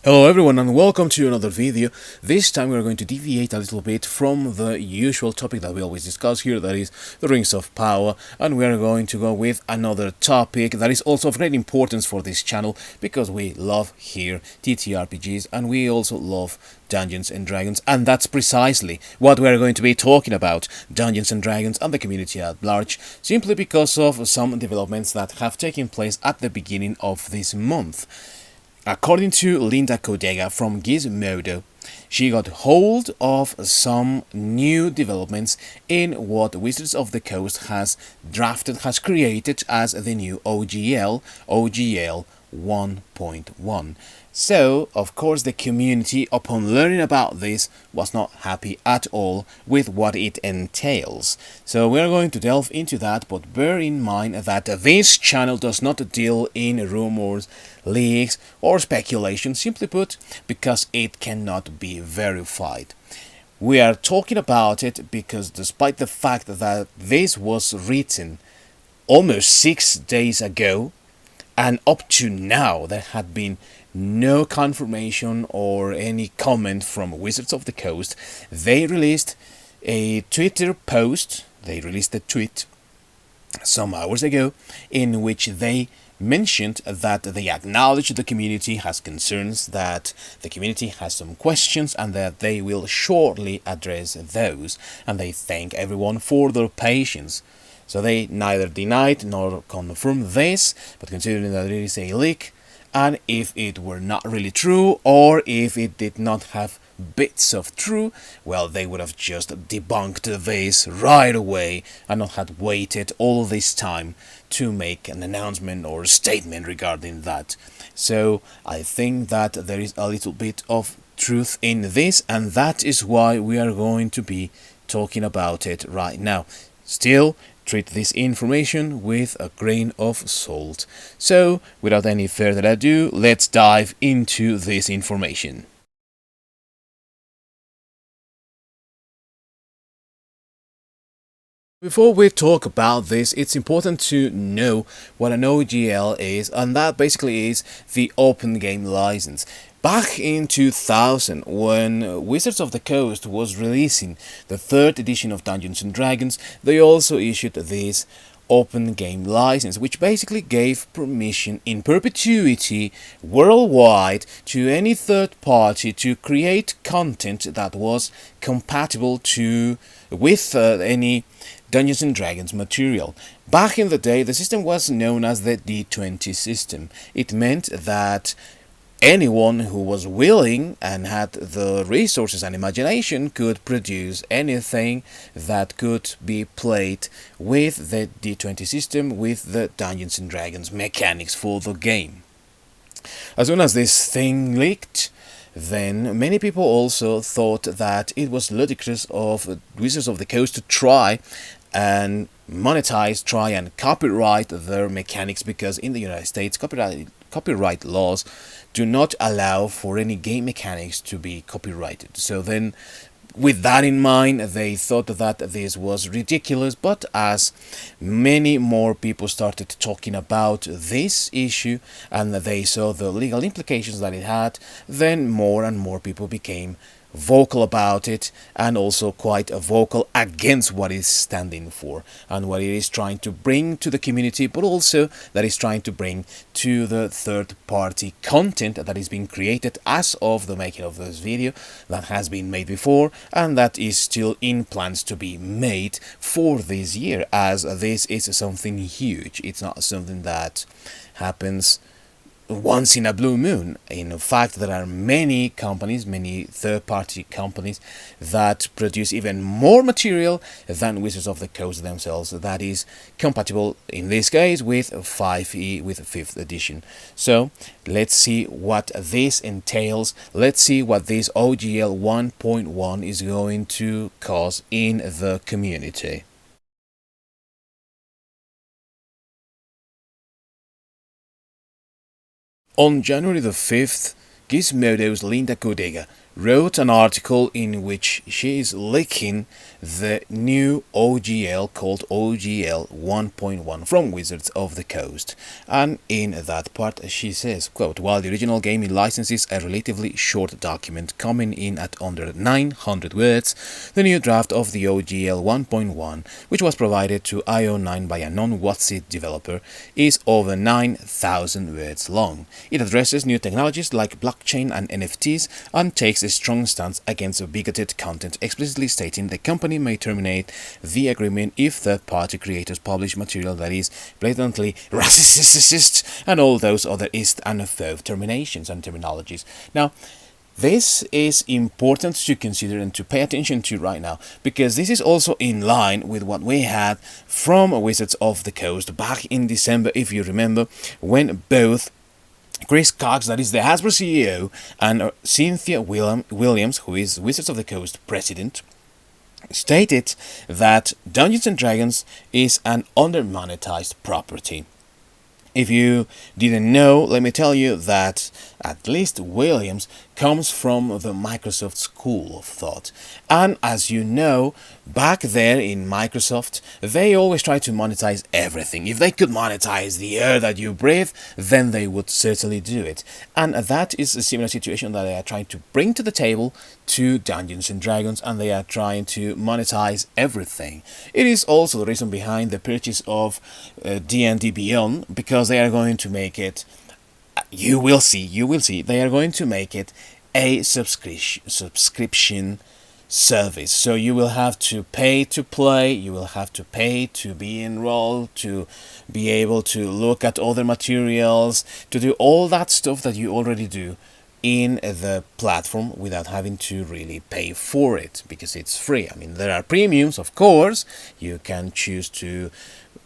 Hello everyone and welcome to another video. This time we are going to deviate a little bit from the usual topic that we always discuss here, that is the Rings of Power, and we are going to go with another topic that is also of great importance for this channel because we love here TTRPGs and we also love Dungeons and Dragons, and that's precisely what we are going to be talking about, Dungeons and Dragons and the community at large, simply because of some developments that have taken place at the beginning of this month. According to Linda Codega from Gizmodo, she got hold of some new developments in what Wizards of the Coast has created as the new OGL 1.1. So, of course, the community, upon learning about this, was not happy at all with what it entails. So we're going to delve into that, but bear in mind that this channel does not deal in rumors, leaks, or speculation, simply put, because it cannot be verified. We are talking about it because despite the fact that this was written almost 6 days ago, and up to now there had been no confirmation or any comment from Wizards of the Coast. They released a Twitter post, they released a tweet some hours ago in which they mentioned that they acknowledge the community has concerns, that the community has some questions, and that they will shortly address those, and they thank everyone for their patience. So they neither denied nor confirmed this, but considering that it is a leak, and if it were not really true, or if it did not have bits of true, well, they would have just debunked this right away and not had waited all this time to make an announcement or a statement regarding that. So I think that there is a little bit of truth in this, and that is why we are going to be talking about it right now. Still, treat this information with a grain of salt. So, without any further ado, let's dive into this information. Before we talk about this, it's important to know what an OGL is, and that basically is the Open Game License. Back in 2000, when Wizards of the Coast was releasing the 3rd edition of Dungeons and Dragons, they also issued this Open Game License, which basically gave permission in perpetuity worldwide to any third party to create content that was compatible with any Dungeons and Dragons material. Back in the day, the system was known as the D20 system. It meant that anyone who was willing and had the resources and imagination could produce anything that could be played with the D20 system, with the Dungeons and Dragons mechanics for the game. As soon as this thing leaked, then many people also thought that it was ludicrous of Wizards of the Coast to try and try and copyright their mechanics, because in the United States copyright laws do not allow for any game mechanics to be copyrighted. So then, with that in mind, they thought that this was ridiculous, but as many more people started talking about this issue and they saw the legal implications that it had, then more and more people became vocal about it, and also quite vocal against what it's standing for and what it is trying to bring to the community, but also that is trying to bring to the third-party content that is being created as of the making of this video, that has been made before and that is still in plans to be made for this year, as this is something huge. It's not something that happens once in a blue moon. In fact, there are many companies, many third-party companies that produce even more material than Wizards of the Coast themselves that is compatible, in this case, with 5e, with 5th edition. So let's see what this entails. Let's see what this OGL 1.1 is going to cause in the community. On January the 5th, Gizmodo's Linda Codega wrote an article in which she is leaking the new OGL called OGL 1.1 from Wizards of the Coast. And in that part she says, quote, while the original game licenses a relatively short document coming in at under 900 words, the new draft of the OGL 1.1, which was provided to IO9 by a non-WotC developer, is over 9,000 words long. It addresses new technologies like blockchain and NFTs and takes a strong stance against bigoted content, explicitly stating the company may terminate the agreement if third-party creators publish material that is blatantly racist and all those other ist and faux terminations and terminologies. Now, this is important to consider and to pay attention to right now, because this is also in line with what we had from Wizards of the Coast back in December, if you remember, when both Chris Cox, that is the Hasbro CEO, and Cynthia Williams, who is Wizards of the Coast president, stated that Dungeons & Dragons is an under-monetized property. If you didn't know, let me tell you that at least Williams comes from the Microsoft school of thought. And as you know, back there in Microsoft, they always try to monetize everything. If they could monetize the air that you breathe, then they would certainly do it. And that is a similar situation that they are trying to bring to the table to Dungeons & Dragons, and they are trying to monetize everything. It is also the reason behind the purchase of D&D Beyond, because they are going to make it, you will see, they are going to make it a subscription service. So you will have to pay to play, you will have to pay to be enrolled, to be able to look at other materials, to do all that stuff that you already do in the platform without having to really pay for it, because it's free. I mean, there are premiums, of course, you can choose to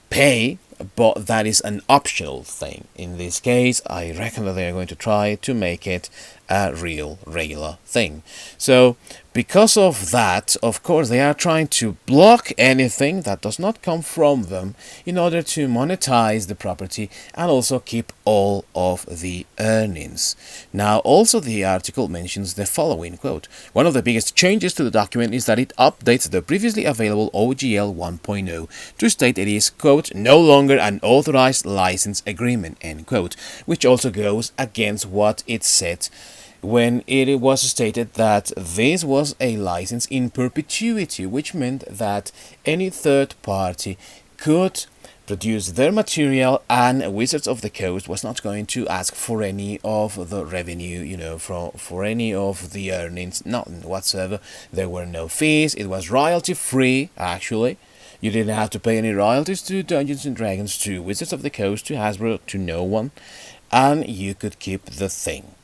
pay, but that is an optional thing. In this case, I reckon that they are going to try to make it a real regular thing. So because of that, of course, they are trying to block anything that does not come from them in order to monetize the property and also keep all of the earnings. Now, also the article mentions the following, quote, one of the biggest changes to the document is that it updates the previously available OGL 1.0 to state it is, quote, no longer an authorized license agreement, end quote, which also goes against what it said when it was stated that this was a license in perpetuity, which meant that any third party could produce their material and Wizards of the Coast was not going to ask for any of the revenue, you know, for any of the earnings, nothing whatsoever. There were no fees, it was royalty free actually. You didn't have to pay any royalties to Dungeons & Dragons, to Wizards of the Coast, to Hasbro, to no one, and you could keep the thing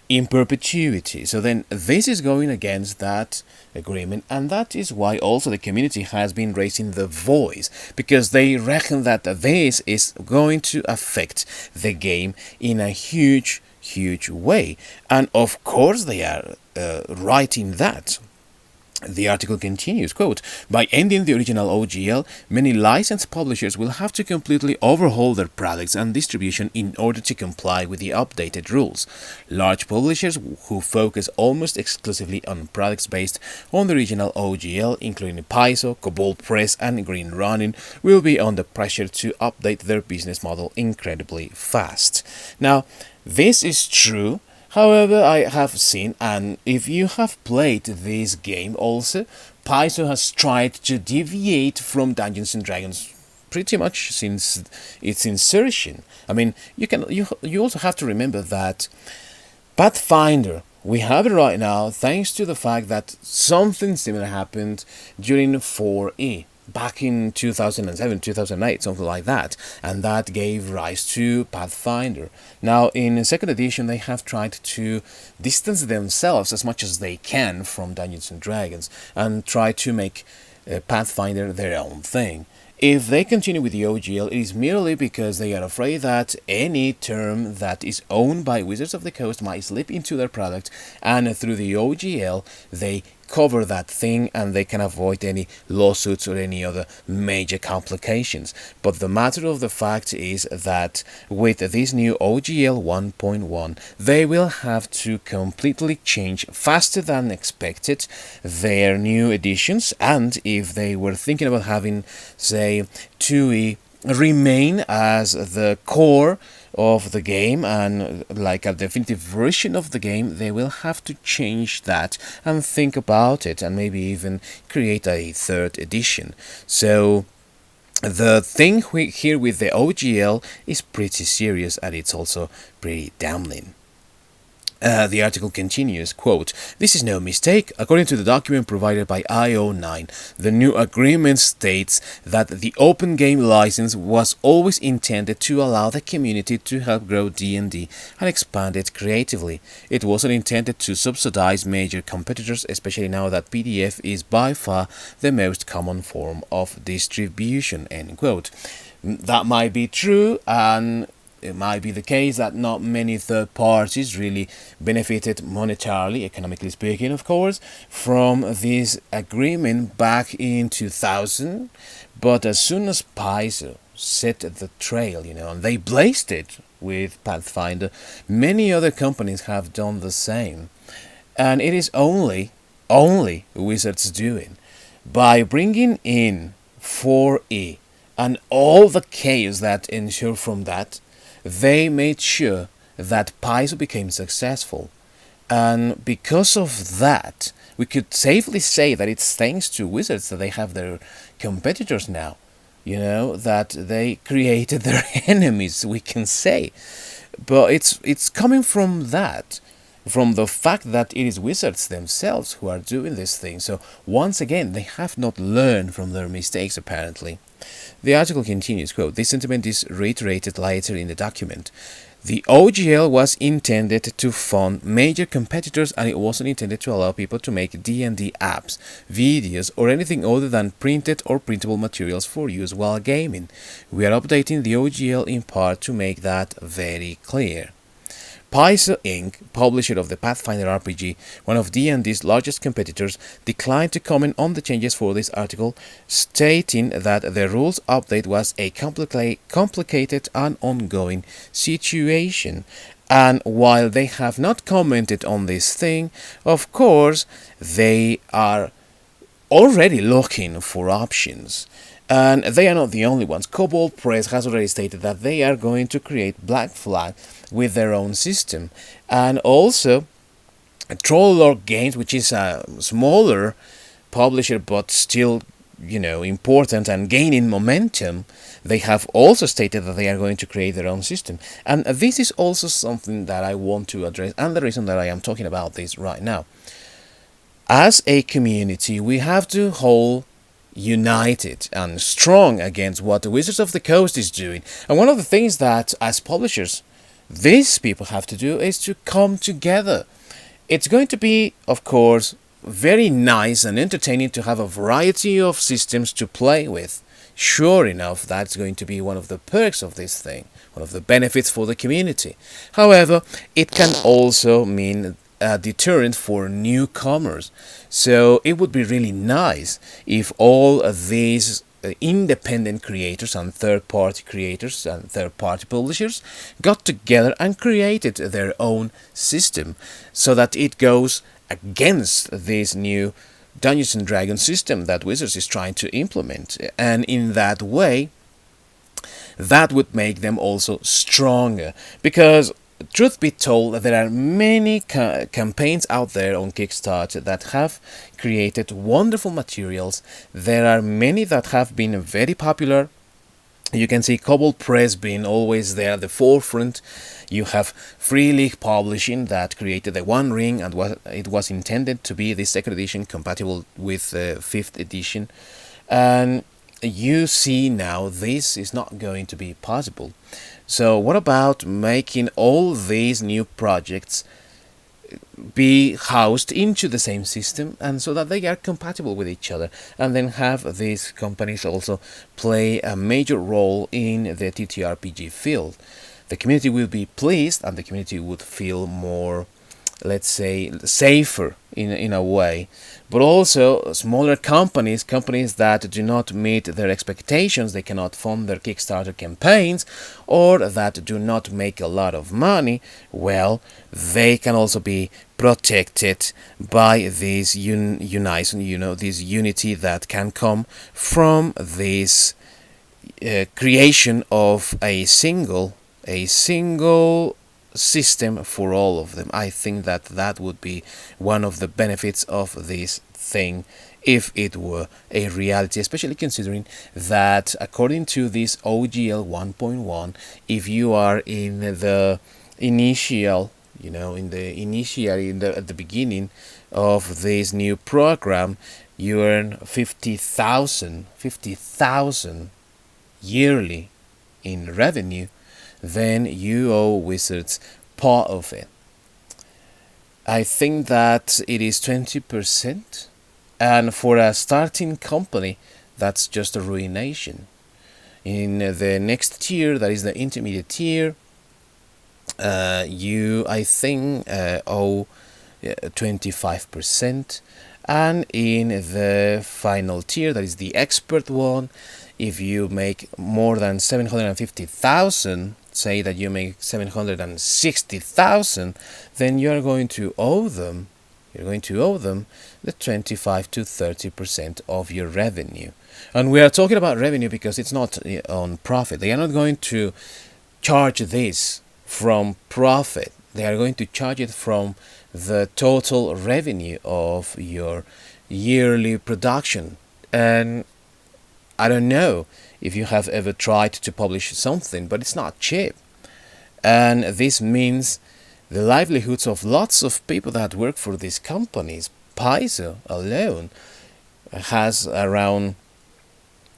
in perpetuity. So then this is going against that agreement, and that is why also the community has been raising the voice, because they reckon that this is going to affect the game in a huge way. And of course they are right in that. The article continues, quote, by ending the original OGL, many licensed publishers will have to completely overhaul their products and distribution in order to comply with the updated rules. Large publishers who focus almost exclusively on products based on the original OGL, including Paizo, Cobalt Press, and Green Ronin, will be under pressure to update their business model incredibly fast. Now, this is true. However, I have seen, and if you have played this game also, Paizo has tried to deviate from Dungeons & Dragons pretty much since its insertion. I mean, you also have to remember that Pathfinder, we have it right now thanks to the fact that something similar happened during 4E. Back in 2007, 2008, something like that, and that gave rise to Pathfinder. Now, in 2nd edition, they have tried to distance themselves as much as they can from Dungeons & Dragons and try to make Pathfinder their own thing. If they continue with the OGL, it is merely because they are afraid that any term that is owned by Wizards of the Coast might slip into their product, and through the OGL, they cover that thing and they can avoid any lawsuits or any other major complications. But the matter of the fact is that with this new OGL 1.1, they will have to completely change faster than expected their new editions, and if they were thinking about having, say, 2E remain as the core of the game and like a definitive version of the game, they will have to change that and think about it and maybe even create a third edition. So the thing here with the OGL is pretty serious, and it's also pretty damning. The article continues, quote, "This is no mistake. According to the document provided by IO9, the new agreement states that the open game license was always intended to allow the community to help grow D&D and expand it creatively. It wasn't intended to subsidize major competitors, especially now that PDF is by far the most common form of distribution," end quote. That might be true, and it might be the case that not many third parties really benefited monetarily, economically speaking, of course, from this agreement back in 2000. But as soon as Paizo set the trail, and they blazed it with Pathfinder, many other companies have done the same. And it is only Wizards doing. By bringing in 4E and all the chaos that ensued from that, they made sure that Paizo became successful. And because of that, we could safely say that it's thanks to Wizards that they have their competitors now. That they created their enemies, we can say. But it's coming from that, from the fact that it is Wizards themselves who are doing this thing. So once again, they have not learned from their mistakes, apparently. The article continues, quote, "This sentiment is reiterated later in the document. The OGL was intended to fund major competitors, and it wasn't intended to allow people to make D&D apps, videos, or anything other than printed or printable materials for use while gaming. We are updating the OGL in part to make that very clear." Paizo Inc., publisher of the Pathfinder RPG, one of D&D's largest competitors, declined to comment on the changes for this article, stating that the rules update was a complicated and ongoing situation. And while they have not commented on this thing, of course, they are already looking for options. And they are not the only ones. Cobalt Press has already stated that they are going to create Black Flag with their own system. And also, Trollorg Games, which is a smaller publisher but still, important and gaining momentum, they have also stated that they are going to create their own system. And this is also something that I want to address, and the reason that I am talking about this right now. As a community, we have to hold united and strong against what the Wizards of the Coast is doing. And one of the things that, as publishers, these people have to do is to come together. It's going to be, of course, very nice and entertaining to have a variety of systems to play with. Sure enough, that's going to be one of the perks of this thing, one of the benefits for the community. However, it can also mean a deterrent for newcomers. So it would be really nice if all of these independent creators and third-party creators and third-party publishers got together and created their own system so that it goes against this new Dungeons and Dragons system that Wizards is trying to implement. And in that way, that would make them also stronger. Because truth be told, there are many campaigns out there on Kickstarter that have created wonderful materials. There are many that have been very popular. You can see Cobalt Press being always there at the forefront. You have Free League Publishing that created the One Ring, and it was intended to be the second edition compatible with the 5th edition. And you see now this is not going to be possible. So what about making all these new projects be housed into the same system, and so that they are compatible with each other, and then have these companies also play a major role in the TTRPG field? The community will be pleased, and the community would feel more, let's say, safer in a way, but also smaller companies that do not meet their expectations, they cannot fund their Kickstarter campaigns, or that do not make a lot of money. Well, they can also be protected by this this unity that can come from this creation of a single system for all of them. I think that would be one of the benefits of this thing if it were a reality, especially considering that according to this OGL 1.1, if you are in the initial, at the beginning of this new program, you earn 50,000 yearly in revenue, then you owe Wizards part of it. I think that it is 20%, and for a starting company, that's just a ruination. In the next tier, that is the intermediate tier, you, I think, owe 25%, and in the final tier, that is the expert one, if you make more than 750,000, say that you make 760,000, then you're going to owe them the 25 to 30% of your revenue. And we are talking about revenue because it's not on profit. They are not going to charge this from profit. They are going to charge it from the total revenue of your yearly production. And I don't know if you have ever tried to publish something, but it's not cheap. And this means the livelihoods of lots of people that work for these companies. Paizo alone has around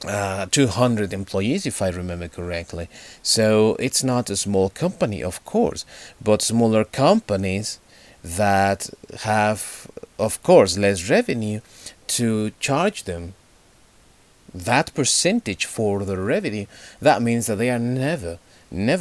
200 employees, if I remember correctly. So it's not a small company, of course, but smaller companies that have, of course, less revenue, to charge them that percentage for the revenue, that means that they are never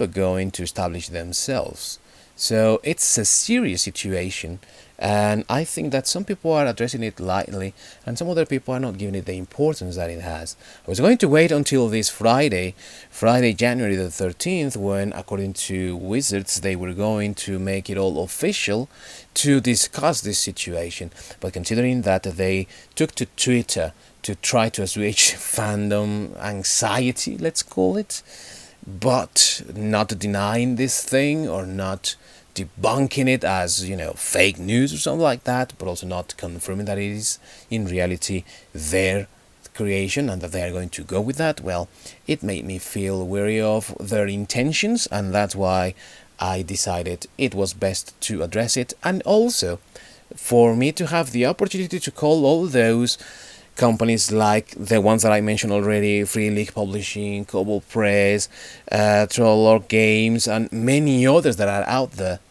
going to establish themselves. So it's a serious situation, and I think that some people are addressing it lightly and some other people are not giving it the importance that it has. I was going to wait until this Friday, January the 13th, when, according to Wizards, they were going to make it all official to discuss this situation. But considering that they took to Twitter to try to assuage fandom anxiety, let's call it, but not denying this thing or not debunking it as, fake news or something like that, but also not confirming that it is in reality their creation and that they are going to go with that, well, it made me feel wary of their intentions, and that's why I decided it was best to address it, and also for me to have the opportunity to call all those companies like the ones that I mentioned already, Free League Publishing, Cobalt Press, Trollorg Games, and many others that are out there,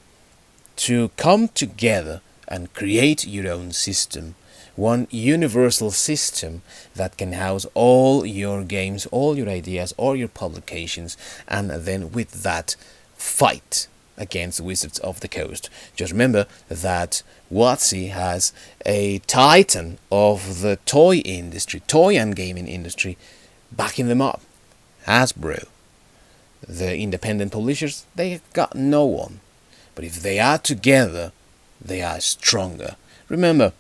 to come together and create your own system. One universal system that can house all your games, all your ideas, all your publications, and then with that, fight against Wizards of the Coast. Just remember that WotC has a titan of the toy industry, toy and gaming industry, backing them up. Hasbro. The independent publishers, they got no one. But if they are together, they are stronger. Remember,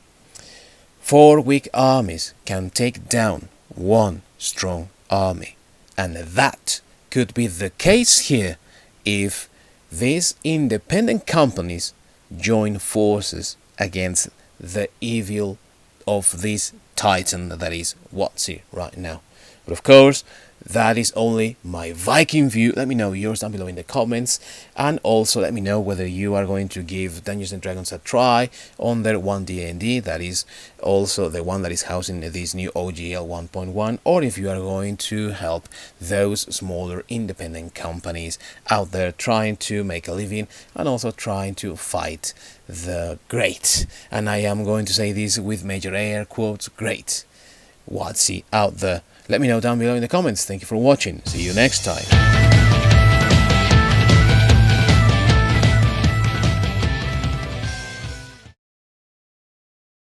4 weak armies can take down one strong army. And that could be the case here if these independent companies join forces against the evil of this titan that is WotC right now. But of course, that is only my Viking view. Let me know yours down below in the comments, and also let me know whether you are going to give Dungeons and Dragons a try on their 1D&D, that is also the one that is housing this new OGL 1.1, or if you are going to help those smaller independent companies out there trying to make a living and also trying to fight the great, and I am going to say this with major air quotes, great WotC out there. Let me know down below in the comments. Thank you for watching. See you next time.